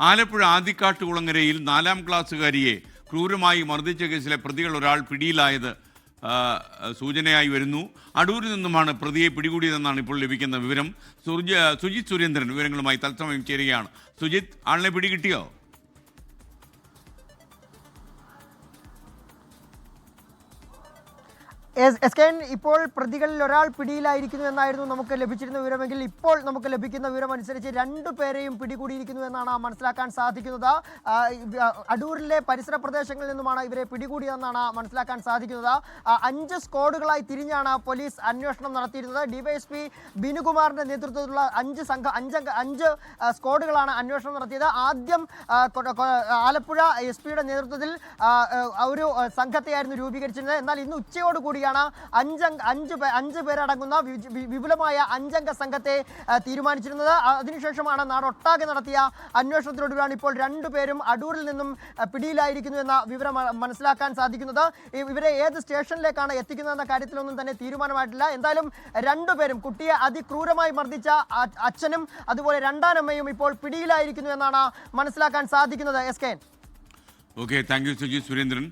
ആലപ്പുഴ ആദിക്കാട്ടുകുളങ്ങരയിൽ 4-ാം ക്ലാസ്സുകാരിയെ ക്രൂരമായി മർദ്ദിച്ച കേസിലെ പ്രതികൾ ഒരാൾ പിടിയിലായത് സൂചനയായി വരുന്നു. അടൂരിൽ നിന്നുമാണ് പ്രതിയെ പിടികൂടിയതെന്നാണ് ഇപ്പോൾ ലഭിക്കുന്ന വിവരം. സുജിത് സുരേന്ദ്രൻ വിവരങ്ങളുമായി തത്സമയം ചേരുകയാണ്. സുജിത്, ആളിനെ പിടികിട്ടിയോ? ഇപ്പോൾ പ്രതികളിൽ ഒരാൾ പിടിയിലായിരിക്കുന്നു എന്നായിരുന്നു നമുക്ക് ലഭിച്ചിരുന്ന വിവരമെങ്കിൽ ഇപ്പോൾ നമുക്ക് ലഭിക്കുന്ന വിവരം അനുസരിച്ച് 2 പേരെയും പിടികൂടിയിരിക്കുന്നു എന്നാണ് മനസ്സിലാക്കാൻ സാധിക്കുന്നത്. അടൂരിലെ പരിസര പ്രദേശങ്ങളിൽ നിന്നുമാണ് ഇവരെ പിടികൂടിയതെന്നാണ് മനസ്സിലാക്കാൻ സാധിക്കുന്നത്. 5 സ്ക്വാഡുകളായി തിരിഞ്ഞാണ് പോലീസ് അന്വേഷണം നടത്തിയിരുന്നത്. ഡിവൈഎസ്പി ബിനുകുമാറിന്റെ നേതൃത്വത്തിലുള്ള 5 സ്ക്വാഡുകളാണ് അന്വേഷണം നടത്തിയത്. ആദ്യം ആലപ്പുഴ SP-യുടെ നേതൃത്വത്തിൽ ഒരു സംഘത്തെയായിരുന്നു രൂപീകരിച്ചിരുന്നത്. എന്നാൽ ഇന്ന് ഉച്ചയോടുകൂടിയാണ് 5 പേരടങ്ങുന്ന വിപുലമായ 5-അംഗ സംഘത്തെ തീരുമാനിച്ചിരുന്നത്. അതിനുശേഷമാണ് നാടൊട്ടാകെ നടത്തിയ അന്വേഷണത്തിലൊടുവിലാണ് ഇപ്പോൾ 2 പേരും അടൂരിൽ നിന്നും പിടിയിലായിരിക്കുന്നു എന്ന വിവരം മനസ്സിലാക്കാൻ സാധിക്കുന്നത്. ഇവരെ ഏത് സ്റ്റേഷനിലേക്കാണ് എത്തിക്കുന്നതെന്ന കാര്യത്തിലൊന്നും തന്നെ തീരുമാനമായിട്ടില്ല. എന്തായാലും 2 പേരും, കുട്ടിയെ അതിക്രൂരമായി മർദ്ദിച്ച അച്ഛനും അതുപോലെ രണ്ടാനമ്മയും ഇപ്പോൾ പിടിയിലായിരിക്കുന്നു എന്നാണ് മനസ്സിലാക്കാൻ സാധിക്കുന്നത്. Okay, thank you Surendran.